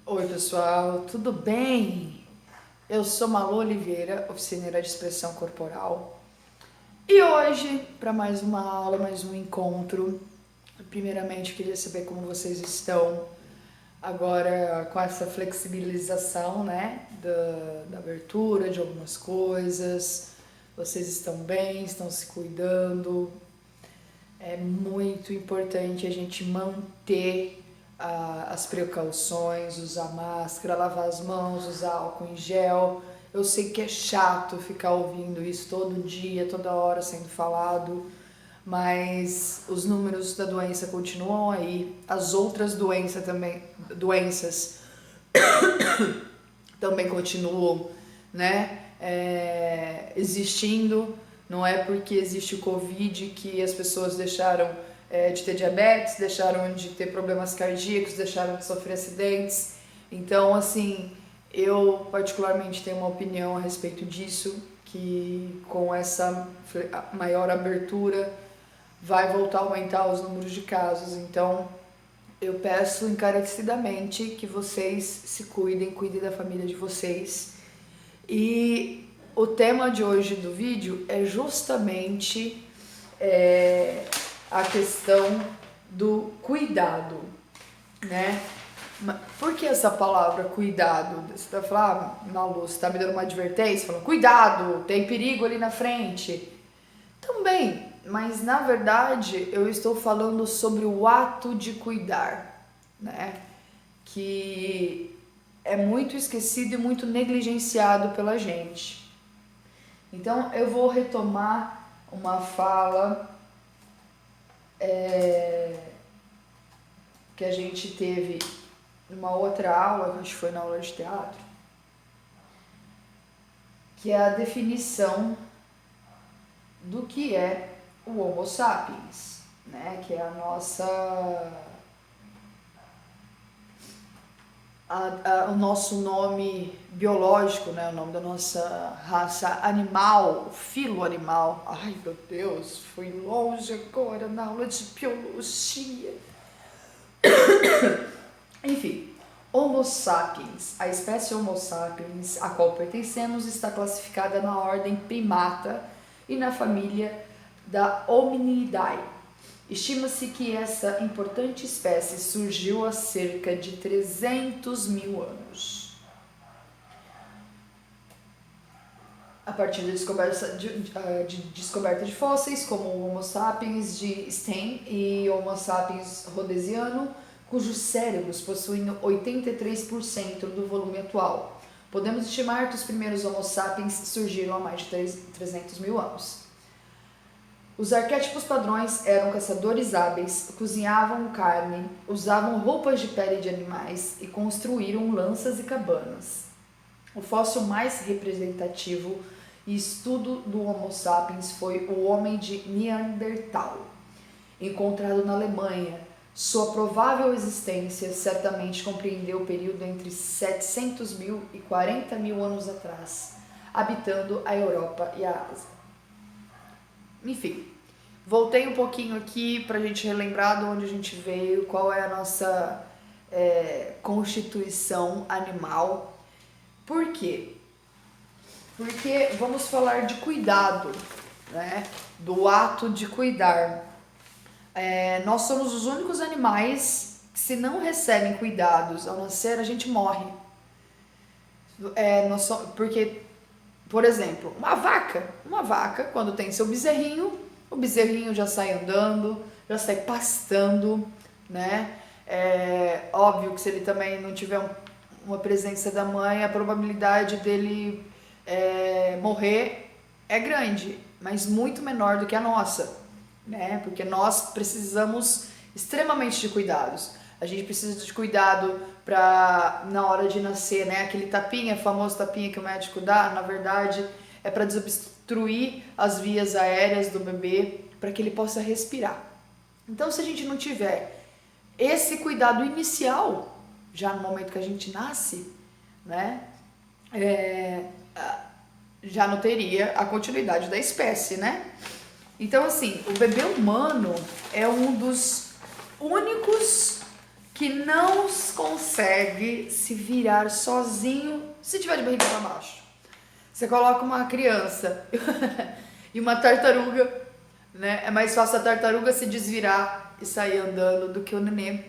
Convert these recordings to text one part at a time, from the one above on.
Oi pessoal, tudo bem? Eu sou Malu Oliveira, oficineira de expressão corporal, e hoje, para mais uma aula, mais um encontro, primeiramente eu queria saber como vocês estão agora com essa flexibilização, né, da abertura de algumas coisas. Vocês estão bem, estão se cuidando? É muito importante a gente manter as precauções, usar máscara, lavar as mãos, usar álcool em gel. Eu sei que é chato ficar ouvindo isso todo dia, toda hora sendo falado, mas os números da doença continuam aí. As outras doenças também continuam, né, existindo. Não é porque existe o Covid que as pessoas deixaram de ter diabetes, deixaram de ter problemas cardíacos, deixaram de sofrer acidentes. Então, assim, eu particularmente tenho uma opinião a respeito disso, que com essa maior abertura vai voltar a aumentar os números de casos. Então, eu peço encarecidamente que vocês se cuidem da família de vocês. E o tema de hoje do vídeo é justamente a questão do cuidado, né? Por que essa palavra cuidado? Você vai falar, Malu, você tá me dando uma advertência? Falando, cuidado, tem perigo ali na frente. Também, mas na verdade eu estou falando sobre o ato de cuidar, né? Que é muito esquecido e muito negligenciado pela gente. Então eu vou retomar uma fala que a gente teve numa outra aula, acho que foi na aula de teatro, que é a definição do que é o Homo sapiens, né? Que é a nossa o nosso nome biológico, né? O nome da nossa raça animal, filo animal. Ai, meu Deus, fui longe agora na aula de biologia. Enfim, Homo sapiens, a espécie Homo sapiens a qual pertencemos, está classificada na ordem Primata e na família da Hominidae. Estima-se que essa importante espécie surgiu há cerca de 300 mil anos. A partir da descoberta de fósseis, como o Homo sapiens de Stein e Homo sapiens rhodesiano, cujos cérebros possuem 83% do volume atual. Podemos estimar que os primeiros Homo sapiens surgiram há mais de 300 mil anos. Os arquétipos padrões eram caçadores hábeis, cozinhavam carne, usavam roupas de pele de animais e construíram lanças e cabanas. O fóssil mais representativo e estudo do Homo sapiens foi o homem de Neandertal, encontrado na Alemanha. Sua provável existência certamente compreendeu o período entre 700 mil e 40 mil anos atrás, habitando a Europa e a Ásia. Enfim, voltei um pouquinho aqui para a gente relembrar de onde a gente veio, qual é a nossa constituição animal. Por quê? Porque vamos falar de cuidado, né? Do ato de cuidar. Nós somos os únicos animais que, se não recebem cuidados ao nascer, a gente morre. Porque, por exemplo, uma vaca, quando tem seu bezerrinho, o bezerrinho já sai andando, já sai pastando, né? É óbvio que se ele também não tiver uma presença da mãe, a probabilidade dele morrer é grande, mas muito menor do que a nossa, né? Porque nós precisamos extremamente de cuidados. A gente precisa de cuidado para na hora de nascer, né? Aquele tapinha, famoso tapinha que o médico dá, na verdade é para desobstruir as vias aéreas do bebê para que ele possa respirar. Então, se a gente não tiver esse cuidado inicial, já no momento que a gente nasce, né? Já não teria a continuidade da espécie, né? Então, assim, o bebê humano é um dos únicos que não consegue se virar sozinho se tiver de barriga para baixo. Você coloca uma criança e uma tartaruga, né? É mais fácil a tartaruga se desvirar e sair andando do que o nenê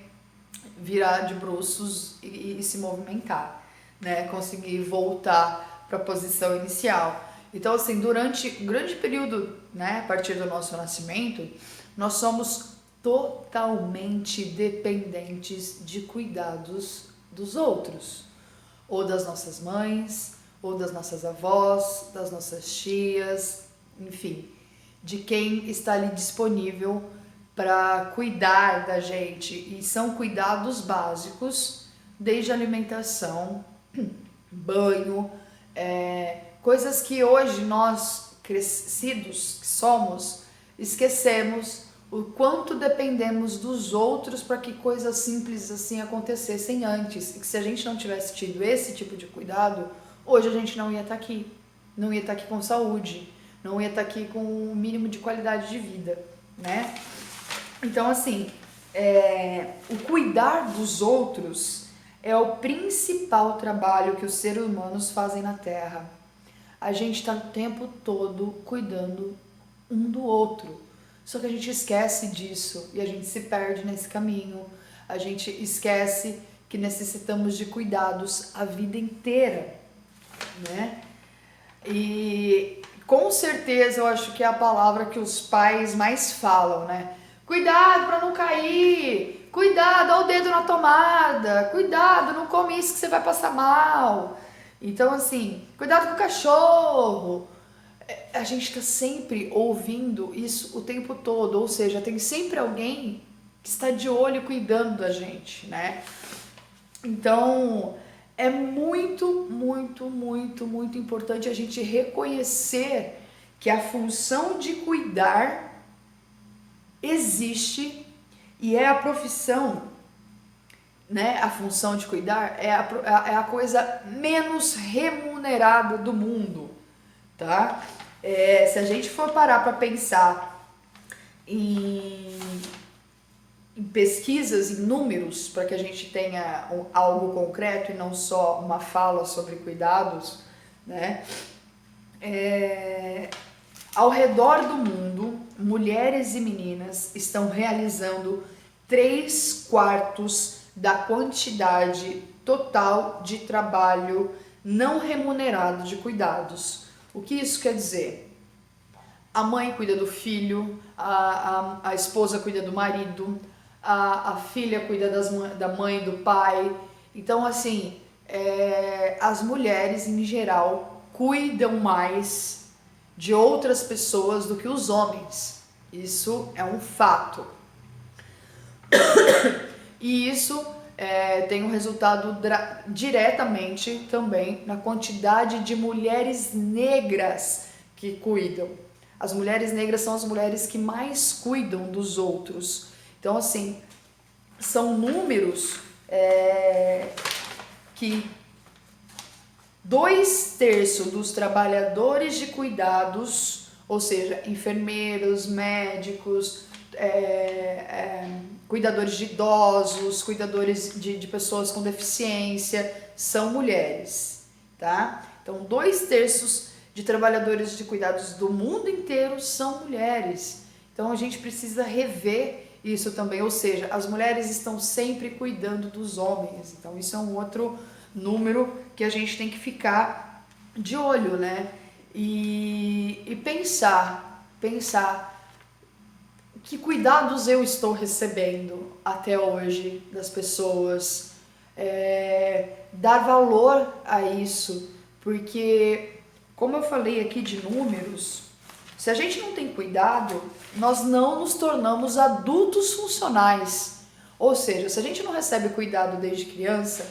virar de bruços e se movimentar, né? Conseguir voltar para a posição inicial. Então, assim, durante um grande período, né, a partir do nosso nascimento, nós somos totalmente dependentes de cuidados dos outros, ou das nossas mães, ou das nossas avós, das nossas tias, enfim, de quem está ali disponível para cuidar da gente. E são cuidados básicos, desde alimentação, banho, coisas que hoje nós, crescidos que somos, esquecemos o quanto dependemos dos outros para que coisas simples assim acontecessem antes. E que se a gente não tivesse tido esse tipo de cuidado, hoje a gente não ia estar aqui. Não ia estar aqui com saúde, não ia estar aqui com o mínimo de qualidade de vida, né? Então, assim, o cuidar dos outros é o principal trabalho que os seres humanos fazem na Terra. A gente está o tempo todo cuidando um do outro. Só que a gente esquece disso e a gente se perde nesse caminho. A gente esquece que necessitamos de cuidados a vida inteira, né? E com certeza eu acho que é a palavra que os pais mais falam, né? Cuidado para não cair, cuidado, olha o dedo na tomada, cuidado, não come isso que você vai passar mal. Então, assim, cuidado com o cachorro. A gente está sempre ouvindo isso o tempo todo, ou seja, tem sempre alguém que está de olho cuidando da gente, né? Então, é muito, muito, muito, muito importante a gente reconhecer que a função de cuidar existe e é a profissão, né? A função de cuidar é a coisa menos remunerada do mundo, tá? Se a gente for parar para pensar em pesquisas, em números, para que a gente tenha algo concreto e não só uma fala sobre cuidados, né? Ao redor do mundo, mulheres e meninas estão realizando 3/4 da quantidade total de trabalho não remunerado de cuidados. O que isso quer dizer? A mãe cuida do filho, a esposa cuida do marido, a filha cuida da mãe, do pai. Então, assim, as mulheres em geral cuidam mais de outras pessoas do que os homens. Isso é um fato. E isso tem um resultado diretamente também na quantidade de mulheres negras que cuidam. As mulheres negras são as mulheres que mais cuidam dos outros. Então, assim, são números que 2/3 dos trabalhadores de cuidados, ou seja, enfermeiros, médicos, cuidadores de idosos, cuidadores de pessoas com deficiência, são mulheres, tá? Então, 2/3 de trabalhadores de cuidados do mundo inteiro são mulheres. Então, a gente precisa rever isso também, ou seja, as mulheres estão sempre cuidando dos homens. Então, isso é um outro número que a gente tem que ficar de olho, né? E pensar que cuidados eu estou recebendo até hoje das pessoas, dar valor a isso, porque, como eu falei aqui de números, se a gente não tem cuidado, nós não nos tornamos adultos funcionais. Ou seja, se a gente não recebe cuidado desde criança,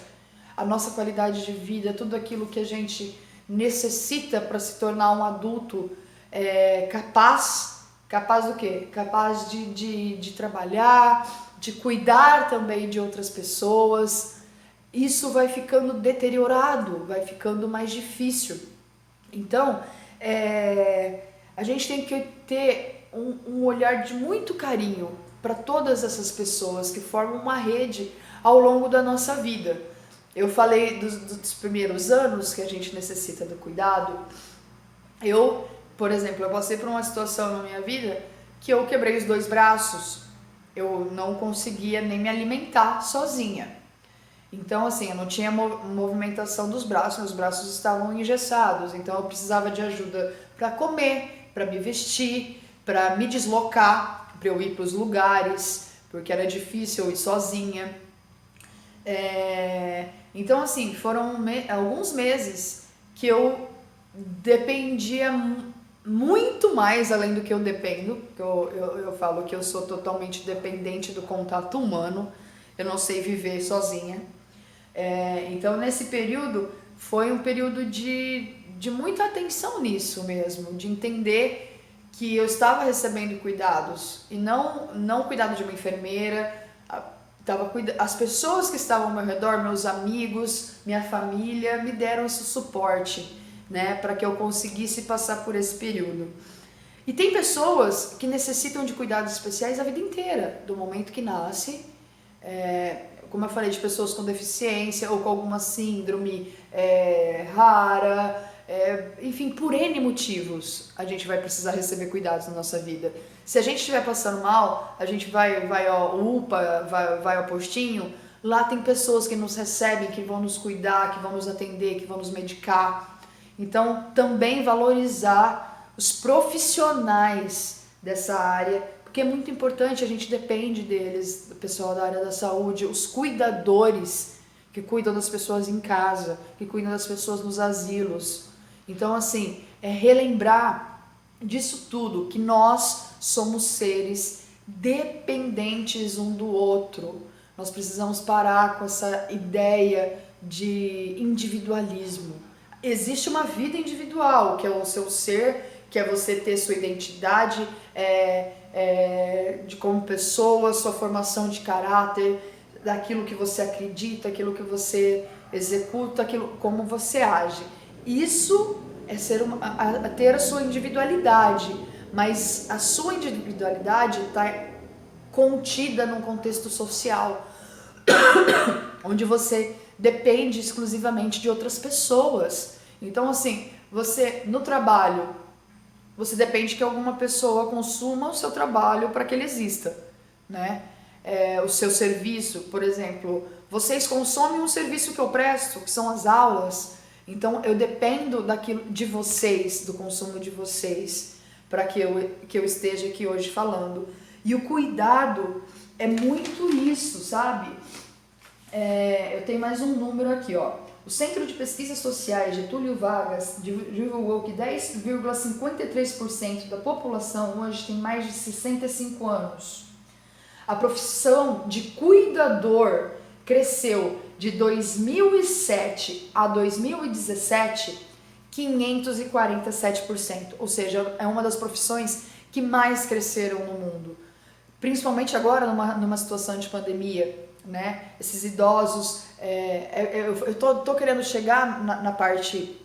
a nossa qualidade de vida, tudo aquilo que a gente necessita para se tornar um adulto capaz do quê? Capaz de trabalhar, de cuidar também de outras pessoas. Isso vai ficando deteriorado, vai ficando mais difícil. Então, a gente tem que ter um olhar de muito carinho para todas essas pessoas que formam uma rede ao longo da nossa vida. Eu falei dos primeiros anos que a gente necessita do cuidado. Por exemplo, eu passei por uma situação na minha vida que eu quebrei os 2 braços. Eu não conseguia nem me alimentar sozinha. Então, assim, eu não tinha movimentação dos braços, meus braços estavam engessados. Então, eu precisava de ajuda para comer, para me vestir, para me deslocar, para eu ir para os lugares, porque era difícil eu ir sozinha. Então, assim, foram alguns meses que eu dependia muito mais além do que eu dependo. Eu falo que eu sou totalmente dependente do contato humano, eu não sei viver sozinha. Então, nesse período, foi um período de muita atenção nisso mesmo, de entender que eu estava recebendo cuidados, e não cuidado de uma enfermeira, as pessoas que estavam ao meu redor, meus amigos, minha família, me deram esse suporte, né, para que eu conseguisse passar por esse período. E tem pessoas que necessitam de cuidados especiais a vida inteira, do momento que nasce, como eu falei, de pessoas com deficiência ou com alguma síndrome rara, enfim, por N motivos a gente vai precisar receber cuidados na nossa vida. Se a gente estiver passando mal, a gente vai ao UPA, vai ao postinho, lá tem pessoas que nos recebem, que vão nos cuidar, que vão nos atender, que vão nos medicar. Então, também valorizar os profissionais dessa área, porque é muito importante, a gente depende deles, do pessoal da área da saúde, os cuidadores que cuidam das pessoas em casa, que cuidam das pessoas nos asilos. Então, assim, relembrar disso tudo, que nós somos seres dependentes um do outro. Nós precisamos parar com essa ideia de individualismo. Existe uma vida individual, que é o seu ser, que é você ter sua identidade de como pessoa, sua formação de caráter, daquilo que você acredita, aquilo que você executa, aquilo como você age. Isso é ter a sua individualidade, mas a sua individualidade está contida num contexto social, onde você depende exclusivamente de outras pessoas. Então, assim, você no trabalho, você depende que alguma pessoa consuma o seu trabalho para que ele exista, né? O seu serviço, por exemplo, vocês consomem um serviço que eu presto, que são as aulas. Então, eu dependo daquilo de vocês, do consumo de vocês, para que eu esteja aqui hoje falando. E o cuidado é muito isso, sabe? Eu tenho mais um número aqui, ó. O Centro de Pesquisas Sociais Getúlio Vargas divulgou que 10,53% da população hoje tem mais de 65 anos. A profissão de cuidador cresceu de 2007 a 2017 547%, ou seja, é uma das profissões que mais cresceram no mundo, principalmente agora numa situação de pandemia, né? Esses idosos, eu tô querendo chegar na parte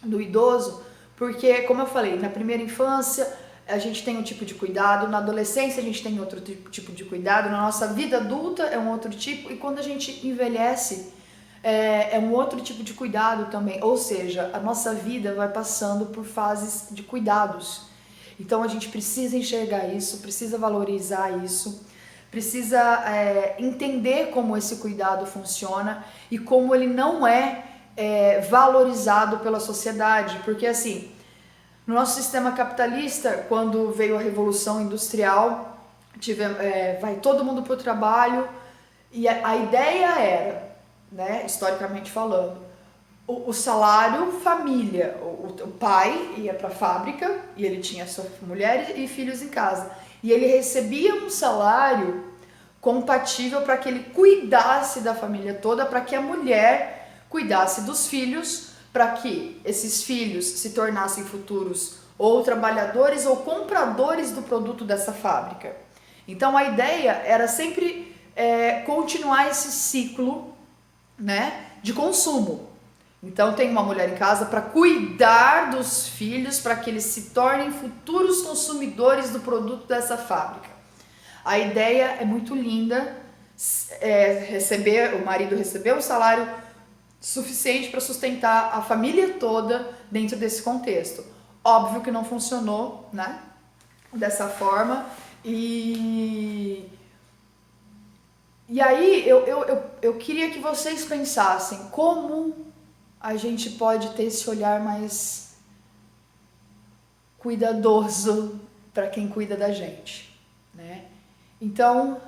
do idoso, porque, como eu falei, na primeira infância a gente tem um tipo de cuidado, na adolescência a gente tem outro tipo de cuidado, na nossa vida adulta é um outro tipo, e quando a gente envelhece é um outro tipo de cuidado também, ou seja, a nossa vida vai passando por fases de cuidados. Então a gente precisa enxergar isso, precisa valorizar isso, precisa entender como esse cuidado funciona e como ele não é valorizado pela sociedade, porque assim, no nosso sistema capitalista, quando veio a Revolução Industrial, vai todo mundo para o trabalho, e a ideia era, né, historicamente falando, o salário família, o pai ia para a fábrica e ele tinha sua mulher e filhos em casa, e ele recebia um salário compatível para que ele cuidasse da família toda, para que a mulher cuidasse dos filhos, para que esses filhos se tornassem futuros ou trabalhadores ou compradores do produto dessa fábrica. Então a ideia era sempre continuar esse ciclo, né, de consumo. Então tem uma mulher em casa para cuidar dos filhos, para que eles se tornem futuros consumidores do produto dessa fábrica. A ideia é muito linda, o marido receber um salário suficiente para sustentar a família toda dentro desse contexto. Óbvio que não funcionou, né? Dessa forma. E aí eu queria que vocês pensassem como a gente pode ter esse olhar mais cuidadoso para quem cuida da gente, né? Então,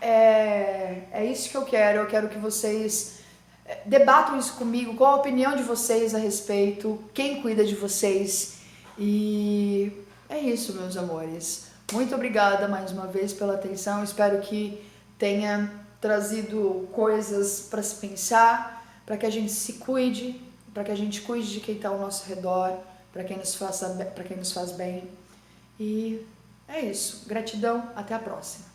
é isso que eu quero que vocês debatam isso comigo, qual a opinião de vocês a respeito, quem cuida de vocês, e é isso, meus amores. Muito obrigada mais uma vez pela atenção, espero que tenha trazido coisas para se pensar, para que a gente se cuide, para que a gente cuide de quem está ao nosso redor, para quem nos faz bem. E é isso. Gratidão, até a próxima.